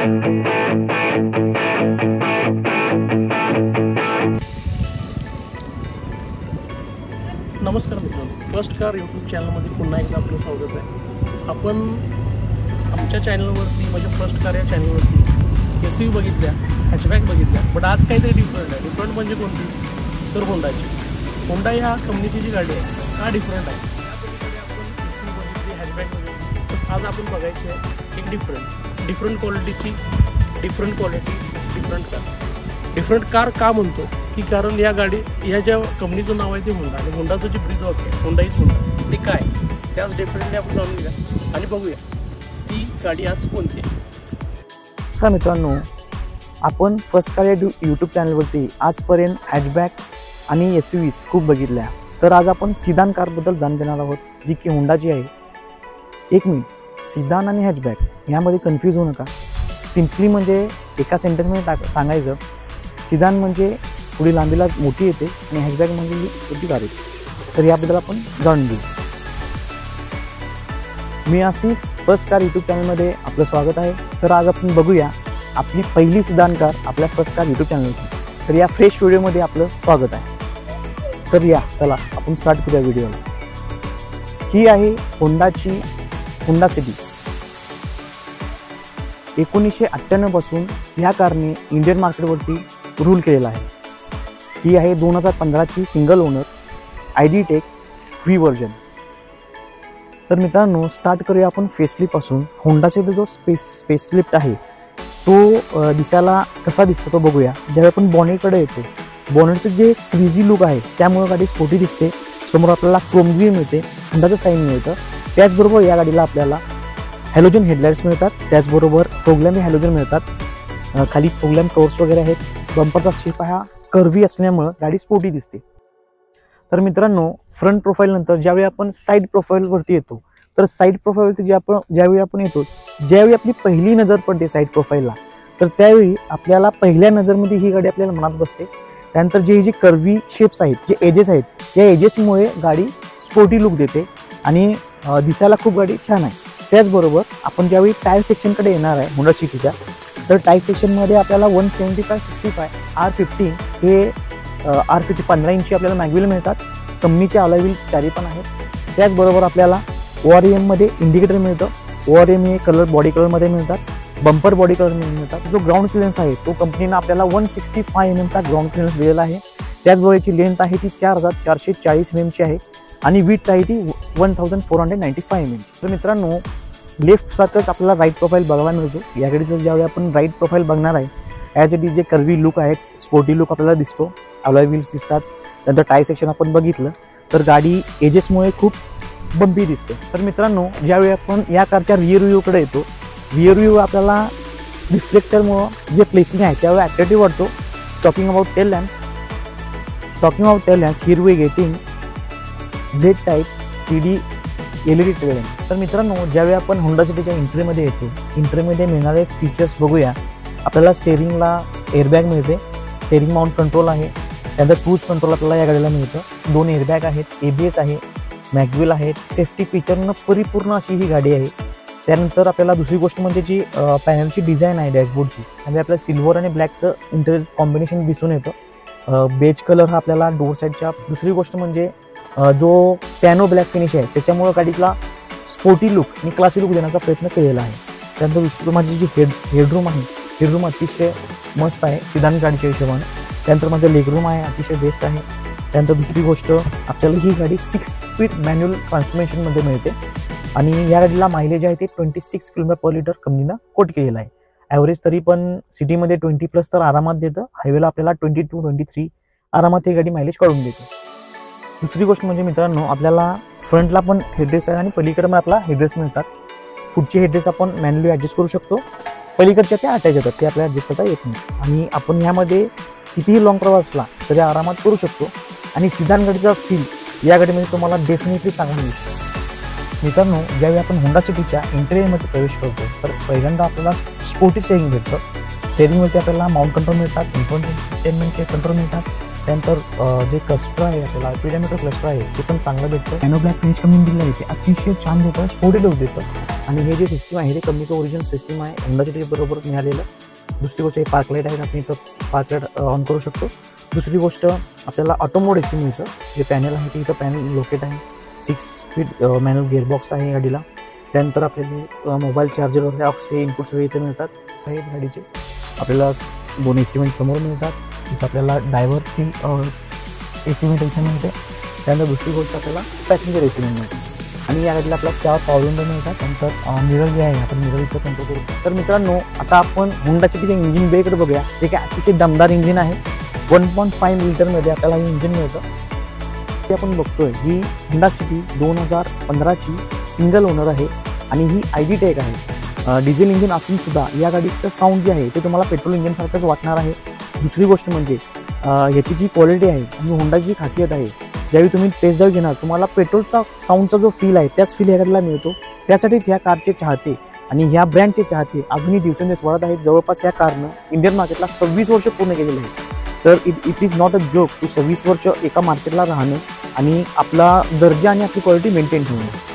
नमस्कार मित्रांनो, first car YouTube चॅनलमध्ये पुन्हा एकदा आपलं स्वागत आहे। आपण आमच्या चॅनलवरती म्हणजे फर्स्ट कार या चॅनलवरती एस यू बघितल्या, हॅचबॅक बघितल्या, बट आज काहीतरी डिफरंट आहे। डिफरंट म्हणजे कोणती? तर होंडाची। होंडा ह्या कंपनीची जी गाडी आहे का डिफरंट आहे। आपण एस यू बघितली, हॅचबॅक बघितली, तर आज आपण बघायची आहे एक डिफरंट क्वालिटीची डिफरंट कार। डिफरंट कार का म्हणतो की कारण या गाडी ह्या ज्या कंपनीचं नाव आहे ते होंडा आणि होंडाचं जे ब्रीज वाक्य आहे होंडा इज होंडा ते काय त्याच डेफिनेटली आपण जाणून घ्या आणि बघूया ती गाडी आज कोणती आहे। सर मित्रांनो, आपण फर्स्ट कार या यूट्यूब चॅनलवरती आजपर्यंत हॅचबॅक आणि एस यू व्हीज खूप बघितल्या, तर आज आपण सिदान कारबद्दल जाणून घेणार आहोत जी की होंडाची आहे। एक मिनिट, सिदान आणि हॅचबॅक यामध्ये कन्फ्यूज होऊ नका। सिम्पली म्हणजे एका सेंटेन्समध्ये सांगायचं, सिदान म्हणजे थोडी लांबीला मोठी येते आणि हॅचबॅक म्हणजे ही छोटी कार येते। तर याबद्दल आपण जाणून घेऊ। मी आसिफ, फर्स्ट कार यूट्यूब चॅनलमध्ये आपलं स्वागत आहे। तर आज आपण बघूया आपली पहिली सिदान कार आपल्या फर्स्ट कार यूट्यूब चॅनलवरती। तर या फ्रेश व्हिडिओमध्ये आपलं स्वागत आहे। तर या चला आपण स्टार्ट करूया व्हिडिओला। ही आहे होंडाची होंडा सिटी। 1998 पासून ह्या कारने इंडियन मार्केटवरती रूल केलेला आहे। ही आहे 2015ची single owner ID tech V version. तर मित्रांनो, स्टार्ट करूया आपण फेसलिफ्टपासून। होंडाचे जो स्पेसलिफ्ट आहे तो दिसायला कसा दिसतो तो बघूया। ज्यावेळी आपण बॉनेटकडे येतो, बॉनेटचं जे क्रिझी लुक आहे त्यामुळे गाडी स्पोर्टी दिसते। समोर आपल्याला क्रोम ग्रीन मिळते, होंडाचं साईन मिळतं। त्याचबरोबर या गाडीला आपल्याला हॅलोजन हेडलाइट्स मिळतात, त्याचबरोबर फोगलॅम्प हॅलोजन मिळतात। खाली फोगलॅम्प कवर्स वगैरे आहेत। बंपरचा शेप हा कर्वी असल्यामुळे गाडी स्पोर्टी दिसते। तर मित्रांनो, फ्रंट प्रोफाईल नंतर ज्यावेळी आपण साईड प्रोफाईलवरती येतो, तर साईड प्रोफाईलवरती ज्यावेळी आपण येतो, ज्यावेळी आपली पहिली नजर पडते साईड प्रोफाईलला, तर त्यावेळी आपल्याला पहिल्या नजरमध्ये ही गाडी आपल्याला मनात बसते। त्यानंतर जे कर्वी शेप्स आहेत, जे एजेस आहेत, या एजेसमुळे गाडी स्पोर्टी लुक देते आणि दिसायला खूप गाडी छान आहे। त्याचबरोबर आपण ज्यावेळी टायर सेक्शनकडे येणार आहे होंडा सिटीच्या, तर टायर सेक्शनमध्ये आपल्याला 175/65 R15 हे R50 15 इंची आपल्याला मॅगव्हील मिळतात। कंपनीचे अलॉय व्हील्स चारी पण आहेत। त्याचबरोबर आपल्याला ORM मध्ये इंडिकेटर मिळतं। ORM हे कलर बॉडी कलरमध्ये मिळतात, बंपर बॉडी कलरमध्ये मिळतात। जो ग्राउंड क्लिअरन्स आहे तो कंपनीनं आपल्याला 165 mm चा ग्राउंड क्लिअरन्स दिलेला आहे। त्याचबरोबर याची लेंथ आहे ती 4440 mm ची आहे आणि विड्थ आहे ती 1495 mm। तर मित्रांनो, लेफ्ट सारखंच आपल्याला राईट प्रोफाईल बघायला मिळतो। या गाडीचं ज्यावेळी आपण राईट प्रोफाईल बघणार आहे, ॲज इट इज जे कर्वी लुक आहेत, स्पोर्टी लुक आपल्याला दिसतो, अलॉय व्हील्स दिसतात। नंतर टायर सेक्शन आपण बघितलं तर गाडी एजेसमुळे खूप बंपी दिसते। तर मित्रांनो, ज्यावेळी आपण या कारच्या रिअर व्ह्यूकडे येतो, रिअर व्ह्यू आपल्याला रिफ्लेक्टरमुळं जे प्लेसिंग आहे त्यावेळी ॲट्रॅक्टिव्ह वाटतो। Talking about tail lamps, here we getting Z type CD LED tail lamps. तर मित्रांनो, ज्यावेळी आपण होंडा सिटीच्या एंट्रीमध्ये येतो, एंट्रीमध्ये मिळणारे फीचर्स बघूया। आपल्याला स्टेअरिंगला एअरबॅग मिळते, स्टेअरिंग माउंट कंट्रोल आहे, त्यानंतर क्रूज कंट्रोल आपल्याला या गाडीला मिळतं। 2 एअरबॅग आहेत, ABS आहे, मॅगव्हील आहेत, सेफ्टी फीचरनं परिपूर्ण अशी ही गाडी आहे। त्यानंतर आपल्याला दुसरी गोष्ट म्हणजे जी पॅनलची डिझाईन आहे डॅशबोर्डची, आणि आपल्याला सिल्वर आणि ब्लॅकचं इंटेरियर कॉम्बिनेशन दिसून येतं। बेज कलर हा आपल्याला डोर साईडच्या। दुसरी गोष्ट म्हणजे जो पॅनो ब्लॅक फिनिश आहे त्याच्यामुळे गाडीला स्पोर्टी लुक आणि क्लासी लुक देण्याचा प्रयत्न केलेला आहे। त्यानंतर दुसरी माझी जी हेडरूम आहे, हेडरूम अतिशय मस्त आहे सिदान गाडीच्या हिशोबाने। त्यानंतर माझं लेगरूम आहे, अतिशय बेस्ट आहे। त्यानंतर दुसरी गोष्ट, आपल्याला ही गाडी 6 स्पीड मॅन्युअल ट्रान्समिशनमध्ये मिळते आणि या गाडीला मायलेज आहे ते 26 km/l कंपनीनं कोट केलेला आहे। ॲव्हरेज तरी पण सिटीमध्ये 20+ तर आरामात देतं, हायवेला आपल्याला 22-23 आरामात ही गाडी मायलेज काढून देते। दुसरी गोष्ट म्हणजे मित्रांनो, आपल्याला फ्रंटला पण हेडरेस्ट आहे आणि पलीकडे पण आपला हेडरेस्ट मिळतात। पुढचे हेडरेस्ट आपण मॅन्युअली ॲडजस्ट करू शकतो, पलीकडच्या ते अटॅच येतात, ते आपल्याला ॲडजस्ट करता येत नाही आणि आपण ह्यामध्ये कितीही लॉंग प्रवासला तरी आरामात करू शकतो आणि सिदान गाडीचा फील या गाडीमध्ये तुम्हाला डेफिनेटली चांगला मिळतो। मित्रांनो, ज्यावेळी आपण होंडा सिटीच्या इंटेरियरमध्ये प्रवेश करतो तर पहिल्यांदा आपल्याला स्पोर्टी स्टेअरिंग भेटतं। स्टेअरिंगवरती आपल्याला माउंट कंट्रोल मिळतात, इन्फोटेनमेंटचे कंट्रोल मिळतात, त्यानंतर जे क्लस्टर आहे आपल्याला पिडॅमिटर क्लस्टर आहे ते पण चांगलं भेटतं. नॅनो ब्लॅक फिनिश कमी दिलं आहे ते अतिशय छान देतं, स्पोर्टी लुक देतं. आणि हे जे सिस्टीम आहे ते कंपनीचं ओरिजिनल सिस्टीम आहे, होंडा सिटी बरोबर मिळालेलं. दुसरी गोष्ट हे पार्क लाईट आहे, आपण इथं पार्क लाईट ऑन करू शकतो. दुसरी गोष्ट आपल्याला ऑटोमोड एसी मिळतं. जे पॅनल आहे ते इथं पॅनल लोकेट आहे. 6 स्पीड मॅन्युअल गिअरबॉक्स आहे गाडीला. त्यानंतर आपल्याला मोबाईल चार्जर वगैरे ऑक्सचे इनपुट सगळे इथे मिळतात आहेत गाडीचे. आपल्याला 2 AC वेंट समोर मिळतात. इथं आपल्याला ड्रायव्हरची AC वेंट इथे मिळते. त्यानंतर दुसरी गोष्ट आपल्याला पॅसेंजर AC वेंट मिळते. आणि या गाडीला आपल्याला 4 पॉवर विंडो मिळतात. त्यानंतर मिरर जे आहे आपण मिरर इथं कंट्रोल करू. तर मित्रांनो, आता आपण होंडा सिटीच्या इंजिन बेकडे बघूया, जे की अतिशय दमदार इंजिन आहे. 1.5 लिटरमध्ये आपल्याला हे इंजिन मिळतं. ते आपण बघतोय ही होंडा सिटी 2015ची सिंगल ओनर आहे आणि ही ID टेक आहे. डिझेल इंजिन असून सुद्धा या गाडीचं साऊंड जे आहे ते तुम्हाला पेट्रोल इंजिनसारखंच वाटणार आहे. दुसरी गोष्ट म्हणजे याची जी क्वालिटी आहे आणि होंडाची जी खासियत आहे, ज्यावेळी तुम्ही टेस्ट ड्राईव्ह घेणार तुम्हाला पेट्रोलचा साऊंडचा जो फील आहे त्याच फील या गाडीला मिळतो. त्यासाठीच ह्या कारचे चाहते आणि ह्या ब्रँडचे चाहते अजूनही दिवसेंदिवस वाढत आहेत. जवळपास या कारनं इंडियन मार्केटला 26 वर्ष पूर्ण केलेले आहेत. तर it is not a joke to 26 वर्ष एका मार्केटला राहणं आणि आपला दर्जा आणि आपली क्वालिटी मेंटेन ठेवणं.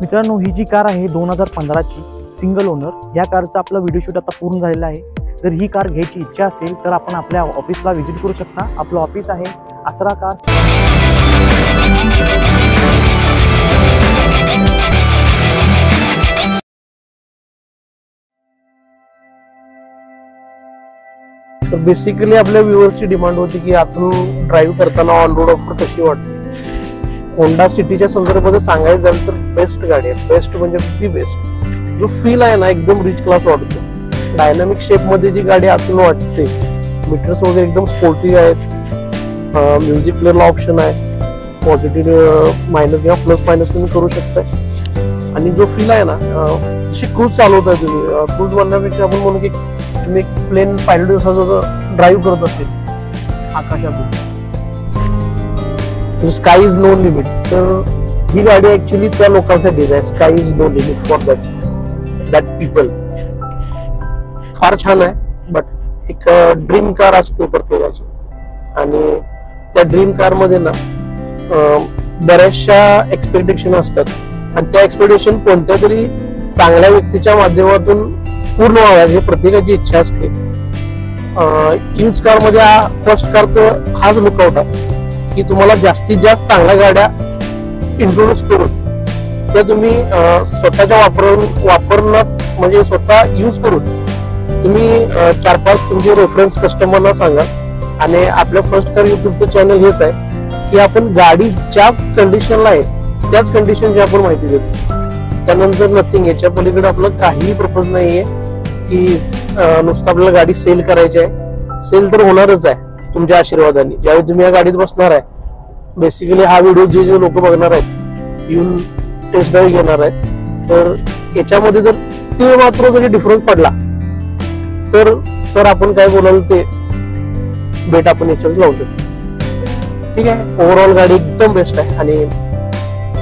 मित्रांनो, ही जी कार आहे 2015ची सिंगल ओनर, या कारचा आपला व्हिडिओ शूट आता पूर्ण झालेला आहे. जर ही कार घ्यायची इच्छा असेल तर आपण आपल्या ऑफिसला व्हिजिट करू शकता. आपलं ऑफिस आहे आसरा कार्स. तर बेसिकली आपल्या व्ह्युअर्सची डिमांड होती की आतून ड्राईव्ह करताना ऑन रोड ऑफर कशी वाटते. होंडा सिटीच्या संदर्भात सांगायचं झालं तर बेस्ट गाडी आहे. बेस्ट म्हणजे दी बेस्ट. जो फील आहे ना एकदम रिच क्लास वाटतो. डायनामिक शेप मध्ये जी गाडी आतून वाटते, मीटर्स वगैरे एकदम स्पोर्टी आहेत. म्युझिक प्लेअरला ऑप्शन आहे. पॉझिटिव्ह मायनस किंवा प्लस मायनस तुम्ही करू शकता. आणि जो फील आहे ना, जशी क्रूज चालवताय तुम्ही, क्रूज म्हणण्यापेक्षा आपण म्हणू की तुम्ही एक प्लेन पायलट जसं ड्राईव्ह करत असेल आकाशातून, स्काय इज नो लिमिट. तर ही गाडी ऍक्च्युली त्या लोकांसाठी आहे. Sky is no limit for that people. फार छान आहे. बट एक ड्रीम कार असते प्रत्येकाची आणि त्या ड्रीम कार मध्ये ना बऱ्याचशा एक्सपेक्टेशन असतात आणि त्या एक्सपेक्टेशन कोणत्या तरी चांगल्या व्यक्तीच्या माध्यमातून पूर्ण व्हाव्यात ही प्रत्येकाची इच्छा असते. यूज कार मध्ये फर्स्ट कारचं हाच लुकआउट आहे की तुम्हाला जास्तीत जास्त चांगल्या गाड्या इंट्रोड्यूस करून त्या तुम्ही स्वतःच्या वापरण्यात म्हणजे स्वतः यूज करून तुम्ही 4-5 तुमचे रेफरन्स कस्टमरला सांगा. आणि आपल्या फर्स्ट कार युट्यूबचं चॅनल हेच आहे की आपण गाडी ज्या कंडिशनला आहे त्याच कंडिशनची आपण माहिती देतो. त्यानंतर नथिंग, याच्या पलीकडे आपलं काहीही पर्पज नाहीये की नुसतं आपल्याला गाडी सेल करायची आहे. सेल तर होणारच आहे तुमच्या आशीर्वादाने. ज्यावेळी तुम्ही या गाडीत बसणार आहे, बेसिकली हा व्हिडिओ जे लोक बघणार आहेत येऊन टेस्ट ड्राईव्ह घेणार आहेत, तर याच्यामध्ये जर ते मात्र जरी डिफरन्स पडला तर सर आपण काय बोलाल ते बेट आपण याच्यावर लावू शकतो. ठीक आहे, ओव्हरऑल गाडी एकदम बेस्ट आहे आणि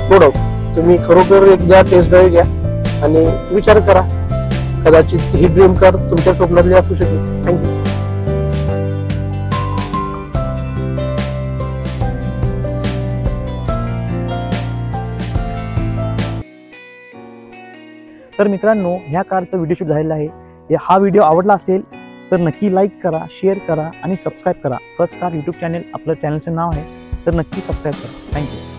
नो डाऊट तुम्ही खरोखर एकदा टेस्ट ड्राईव्ह घ्या आणि विचार करा. कदाचित ही ड्रीम कार तुमच्या स्वप्नातली असू शकेल. थँक्यू. तर मित्रांनो, ह्या कारचा व्हिडिओ शूट झालेला आहे. हा व्हिडिओ आवडला असेल तर नक्की लाईक करा, शेअर करा आणि सबस्क्राईब करा. फर्स्ट कार यूट्यूब चॅनल आपलं चॅनलचं नाव आहे, तर नक्की सबस्क्राईब करा. थँक्यू.